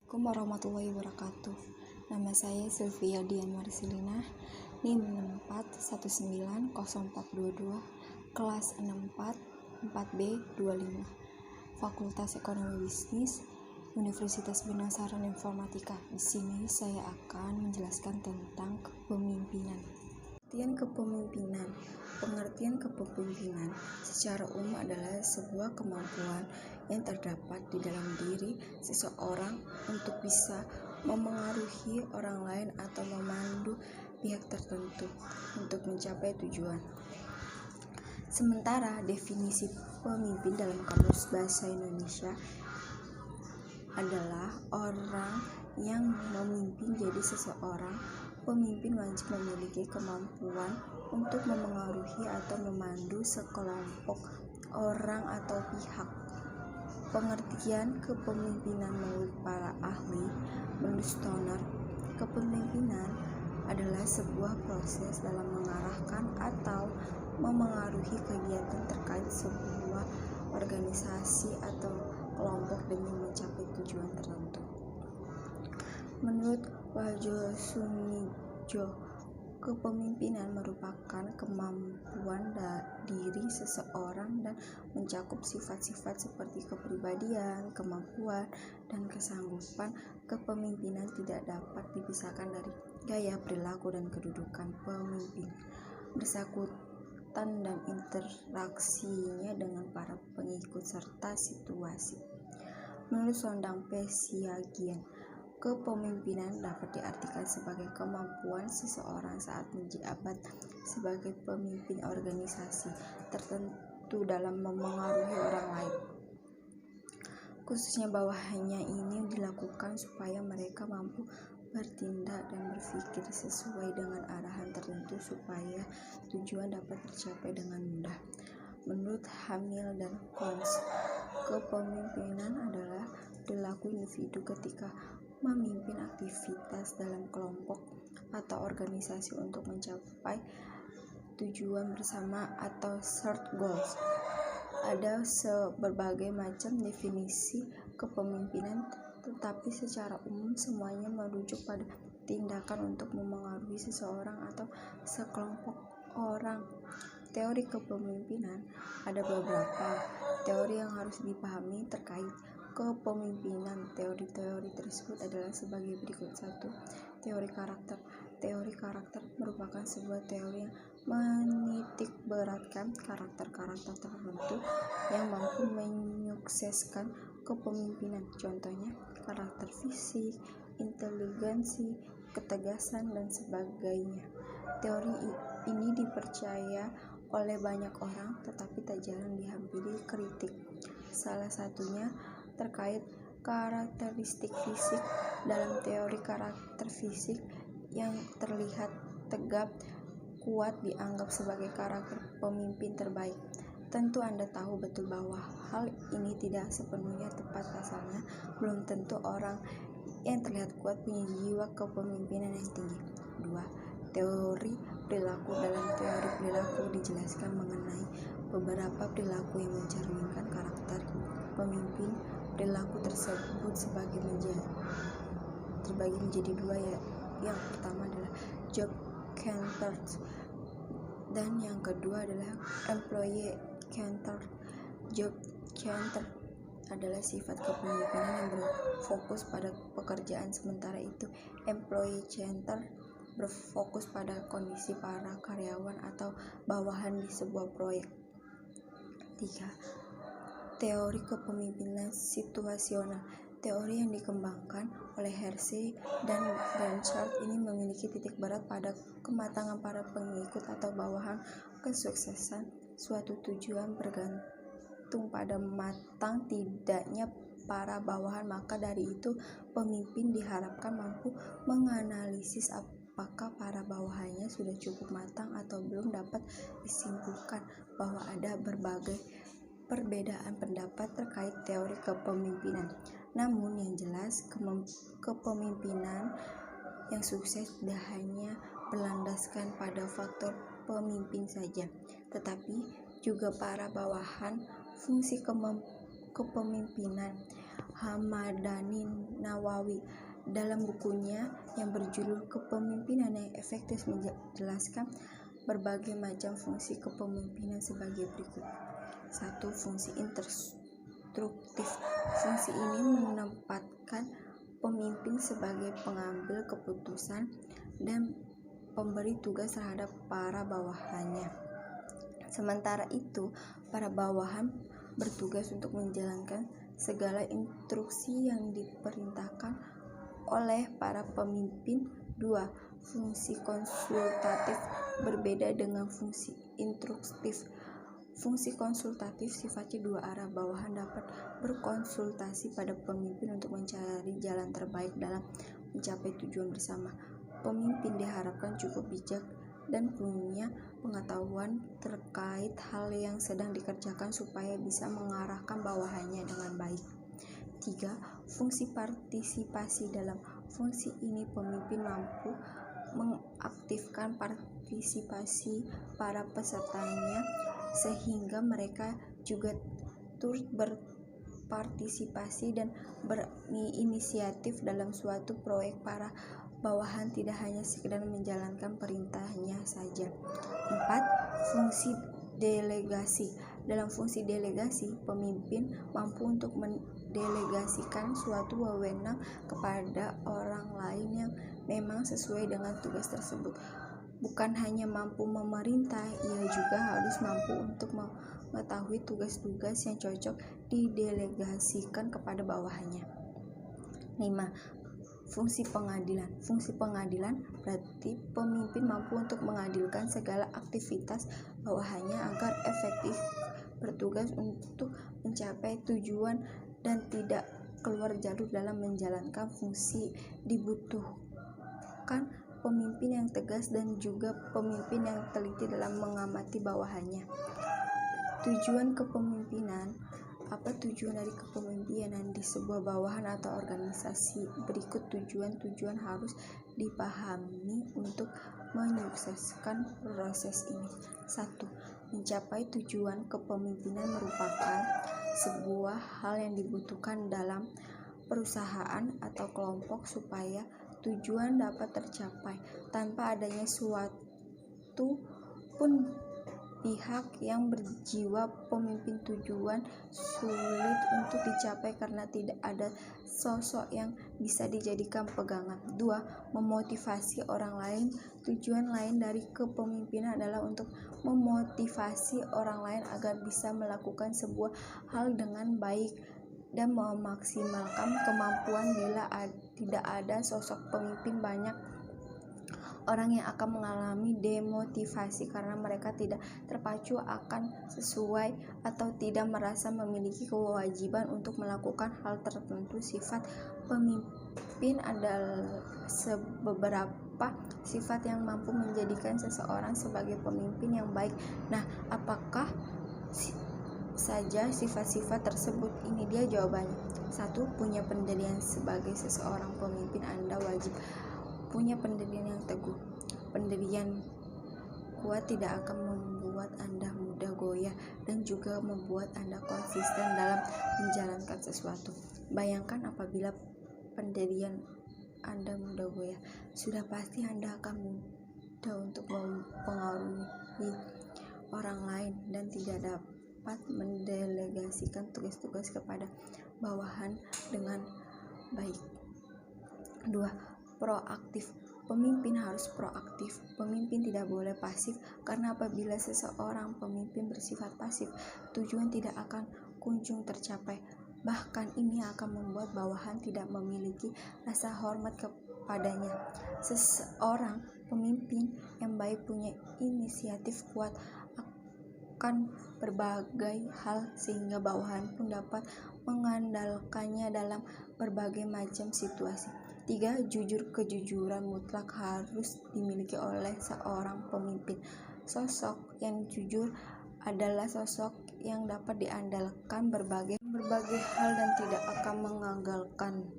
Assalamualaikum warahmatullahi wabarakatuh. Nama saya Sylvia Dian Marcelina, NIM 64190422, kelas 64 4B 25, Fakultas Ekonomi Bisnis, Universitas Binasaran Informatika. Di sini saya akan menjelaskan tentang kepemimpinan. Pengertian kepemimpinan secara umum adalah sebuah kemampuan yang terdapat di dalam diri seseorang untuk bisa memengaruhi orang lain atau memandu pihak tertentu untuk mencapai tujuan. Sementara definisi pemimpin dalam Kamus Bahasa Indonesia adalah orang yang memimpin. Jadi seseorang pemimpin wajib memiliki kemampuan untuk memengaruhi atau memandu sekelompok orang atau pihak. Pengertian kepemimpinan menurut para ahli, menurut Stoner, kepemimpinan adalah sebuah proses dalam mengarahkan atau memengaruhi kegiatan terkait sebuah organisasi atau kelompok demi mencapai tujuan tertentu. Menurut Wahjo Sumijo, kepemimpinan merupakan kemampuan diri seseorang dan mencakup sifat-sifat seperti kepribadian, kemampuan, dan kesanggupan. Kepemimpinan tidak dapat dipisahkan dari gaya, perilaku, dan kedudukan pemimpin, bersangkutan dan interaksinya dengan para pengikut serta situasi. Menurut Sondang P. Siagian, kepemimpinan dapat diartikan sebagai kemampuan seseorang saat menjabat sebagai pemimpin organisasi tertentu dalam memengaruhi orang lain, khususnya bawahannya. Ini dilakukan supaya mereka mampu bertindak dan berpikir sesuai dengan arahan tertentu supaya tujuan dapat tercapai dengan mudah. Menurut Hamil dan Kons, kepemimpinan adalah perilaku individu ketika memimpin aktivitas dalam kelompok atau organisasi untuk mencapai tujuan bersama atau shared goals. Ada berbagai macam definisi kepemimpinan, tetapi secara umum semuanya merujuk pada tindakan untuk memengaruhi seseorang atau sekelompok orang. Teori kepemimpinan, ada beberapa teori yang harus dipahami terkait kepemimpinan. Teori-teori tersebut adalah sebagai berikut. 1. Teori karakter. Teori karakter merupakan sebuah teori yang menitikberatkan karakter-karakter tertentu yang mampu menyukseskan kepemimpinan. Contohnya, karakter fisik, inteligensi, ketegasan, dan sebagainya. Teori ini dipercaya oleh banyak orang, tetapi tak jarang dihampiri kritik. Salah satunya terkait karakteristik fisik. Dalam teori karakter fisik, yang terlihat tegap, kuat dianggap sebagai karakter pemimpin terbaik. Tentu Anda tahu betul bahwa hal ini tidak sepenuhnya tepat. Pasalnya, belum tentu orang yang terlihat kuat punya jiwa kepemimpinan yang tinggi. 2. Teori perilaku. Dalam teori perilaku dijelaskan mengenai beberapa perilaku yang mencerminkan karakter pemimpin. Perilaku tersebut terbagi menjadi dua, ya. Yang pertama adalah job centered dan yang kedua adalah employee centered. Job centered adalah sifat kepemimpinan yang berfokus pada pekerjaan, sementara itu employee centered berfokus pada kondisi para karyawan atau bawahan di sebuah proyek. 3. Teori kepemimpinan situasional. Teori yang dikembangkan oleh Hersey dan Blanchard ini memiliki titik berat pada kematangan para pengikut atau bawahan. Kesuksesan suatu tujuan bergantung pada matang tidaknya para bawahan, maka dari itu pemimpin diharapkan mampu menganalisis apakah para bawahannya sudah cukup matang atau belum. Dapat disimpulkan bahwa ada berbagai perbedaan pendapat terkait teori kepemimpinan. Namun yang jelas, kepemimpinan yang sukses tidak hanya berlandaskan pada faktor pemimpin saja, tetapi juga para bawahan. Fungsi kepemimpinan Hamadani Nawawi dalam bukunya yang berjudul Kepemimpinan yang Efektif menjelaskan berbagai macam fungsi kepemimpinan sebagai berikut. 1. Fungsi instruktif. Fungsi ini menempatkan pemimpin sebagai pengambil keputusan dan pemberi tugas terhadap para bawahannya. Sementara itu, para bawahan bertugas untuk menjalankan segala instruksi yang diperintahkan oleh para pemimpin. 2. Fungsi konsultatif berbeda dengan fungsi instruktif. Fungsi konsultatif sifatnya dua arah. Bawahan dapat berkonsultasi pada pemimpin untuk mencari jalan terbaik dalam mencapai tujuan bersama. Pemimpin diharapkan cukup bijak dan punya pengetahuan terkait hal yang sedang dikerjakan supaya bisa mengarahkan bawahannya dengan baik. 3. Fungsi partisipasi. Dalam fungsi ini pemimpin mampu mengaktifkan partisipasi para pesertanya sehingga mereka juga turut berpartisipasi dan berinisiatif dalam suatu proyek. Para bawahan tidak hanya sekedar menjalankan perintahnya saja. 4. Fungsi delegasi. Dalam fungsi delegasi, pemimpin mampu untuk mendelegasikan suatu wewenang kepada orang lain yang memang sesuai dengan tugas tersebut. Bukan hanya mampu memerintah, ia juga harus mampu untuk mengetahui tugas-tugas yang cocok didelegasikan kepada bawahannya. 5. Fungsi pengadilan. Fungsi pengadilan berarti pemimpin mampu untuk mengadilkan segala aktivitas bawahannya agar efektif bertugas untuk mencapai tujuan dan tidak keluar jalur dalam menjalankan fungsi. Dibutuhkan pemimpin yang tegas dan juga pemimpin yang teliti dalam mengamati bawahannya. Tujuan kepemimpinan. Apa tujuan dari kepemimpinan di sebuah bawahan atau organisasi? Berikut tujuan harus dipahami untuk menyukseskan proses ini. 1. Mencapai tujuan kepemimpinan merupakan sebuah hal yang dibutuhkan dalam perusahaan atau kelompok supaya tujuan dapat tercapai. Tanpa adanya suatu pun pihak yang berjiwa pemimpin, tujuan sulit untuk dicapai karena tidak ada sosok yang bisa dijadikan pegangan. 2. Memotivasi orang lain. Tujuan lain dari kepemimpinan adalah untuk memotivasi orang lain agar bisa melakukan sebuah hal dengan baik dan memaksimalkan kemampuan. Bila tidak ada sosok pemimpin, banyak orang yang akan mengalami demotivasi karena mereka tidak terpacu akan sesuai atau tidak merasa memiliki kewajiban untuk melakukan hal tertentu. Sifat pemimpin adalah beberapa sifat yang mampu menjadikan seseorang sebagai pemimpin yang baik. Nah, apakah saja sifat-sifat tersebut? Ini dia jawabannya. 1. Punya pendirian. Sebagai seseorang pemimpin, Anda wajib punya pendirian yang teguh. Pendirian kuat tidak akan membuat Anda mudah goyah dan juga membuat Anda konsisten dalam menjalankan sesuatu. Bayangkan apabila pendirian Anda mudah goyah, sudah pasti Anda akan mudah untuk mempengaruhi orang lain dan tidak dapat mendelegasikan tugas-tugas kepada bawahan dengan baik. 2. Proaktif. Pemimpin harus proaktif. Pemimpin tidak boleh pasif karena apabila seseorang pemimpin bersifat pasif, tujuan tidak akan kunjung tercapai. Bahkan ini akan membuat bawahan tidak memiliki rasa hormat kepadanya. Seseorang pemimpin yang baik punya inisiatif kuat akan berbagai hal sehingga bawahan pun dapat mengandalkannya dalam berbagai macam situasi. 3. Jujur. Kejujuran mutlak harus dimiliki oleh seorang pemimpin. Sosok yang jujur adalah sosok yang dapat diandalkan berbagai hal dan tidak akan mengandalkan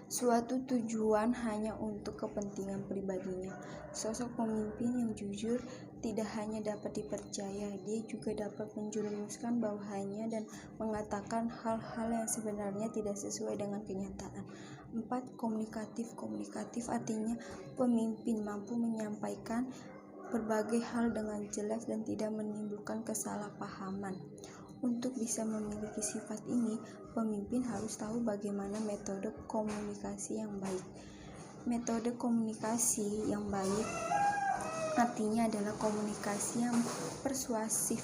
suatu tujuan hanya untuk kepentingan pribadinya. Sosok pemimpin yang jujur tidak hanya dapat dipercaya, dia juga dapat menjerumuskan bawahannya dan mengatakan hal-hal yang sebenarnya tidak sesuai dengan kenyataan. 4. Komunikatif. Komunikatif artinya pemimpin mampu menyampaikan berbagai hal dengan jelas dan tidak menimbulkan kesalahpahaman. Untuk bisa memiliki sifat ini, pemimpin harus tahu bagaimana metode komunikasi yang baik. Metode komunikasi yang baik artinya adalah komunikasi yang persuasif,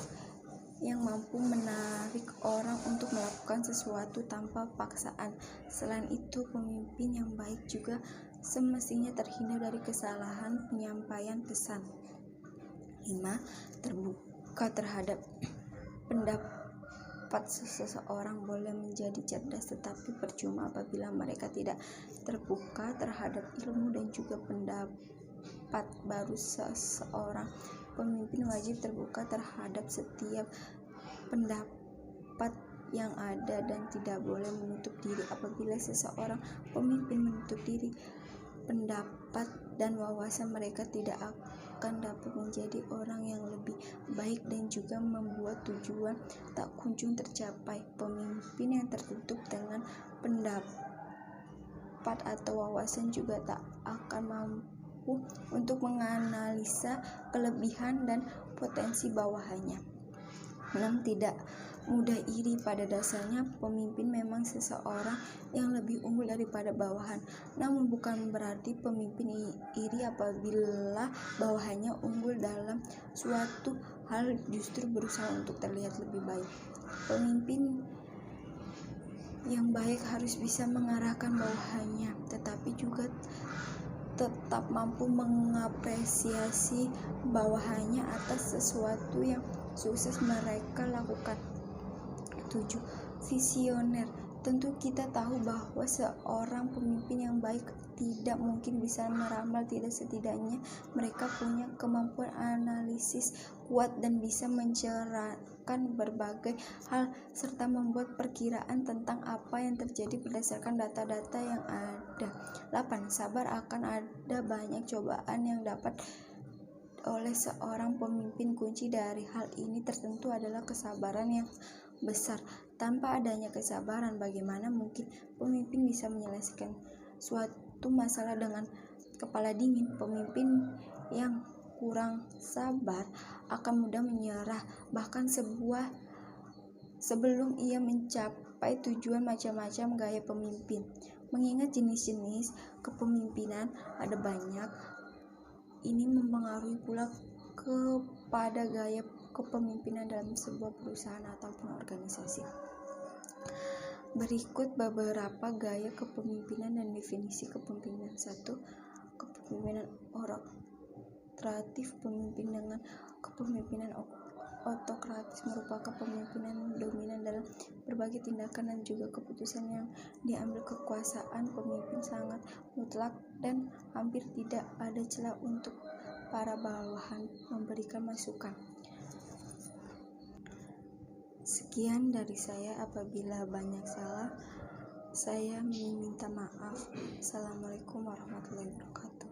yang mampu menarik orang untuk melakukan sesuatu tanpa paksaan. Selain itu, pemimpin yang baik juga semestinya terhindar dari kesalahan penyampaian pesan. 5. Terbuka terhadap pendapat. Seseorang boleh menjadi cerdas tetapi percuma apabila mereka tidak terbuka terhadap ilmu dan juga pendapat baru. Seseorang pemimpin wajib terbuka terhadap setiap pendapat yang ada dan tidak boleh menutup diri. Apabila seseorang pemimpin menutup diri, pendapat dan wawasan mereka tidak akan dapat menjadi orang yang lebih baik dan juga membuat tujuan tak kunjung tercapai. Pemimpin yang tertutup dengan pendapat atau wawasan juga tak akan mampu untuk menganalisa kelebihan dan potensi bawahannya. 6. Tidak mudah iri. Pada dasarnya pemimpin memang seseorang yang lebih unggul daripada bawahan, namun bukan berarti pemimpin iri apabila bawahannya unggul dalam suatu hal, justru berusaha untuk terlihat lebih baik. Pemimpin yang baik harus bisa mengarahkan bawahannya, tetapi juga tetap mampu mengapresiasi bawahannya atas sesuatu yang sukses mereka lakukan. 7. Visioner. Tentu kita tahu bahwa seorang pemimpin yang baik tidak mungkin bisa meramal, tidak setidaknya mereka punya kemampuan analisis kuat dan bisa mencerahkan berbagai hal serta membuat perkiraan tentang apa yang terjadi berdasarkan data-data yang ada. 8. Sabar. Akan ada banyak cobaan yang dapat oleh seorang pemimpin. Kunci dari hal ini tertentu adalah kesabaran yang besar. Tanpa adanya kesabaran, bagaimana mungkin pemimpin bisa menyelesaikan suatu masalah dengan kepala dingin? Pemimpin yang kurang sabar akan mudah menyerah, bahkan sebelum ia mencapai tujuan. Macam-macam gaya pemimpin. Mengingat jenis-jenis kepemimpinan ada banyak, ini mempengaruhi pula kepada gaya kepemimpinan dalam sebuah perusahaan ataupun organisasi. Berikut beberapa gaya kepemimpinan dan definisi kepemimpinan. 1. Kepemimpinan otokratif. Pemimpin dengan kepemimpinan otokratis merupakan pemimpinan dominan dalam berbagai tindakan dan juga keputusan yang diambil. Kekuasaan pemimpin sangat mutlak dan hampir tidak ada celah untuk para bawahan memberikan masukan. Sekian dari saya. Apabila banyak salah, saya meminta maaf. Assalamualaikum warahmatullahi wabarakatuh.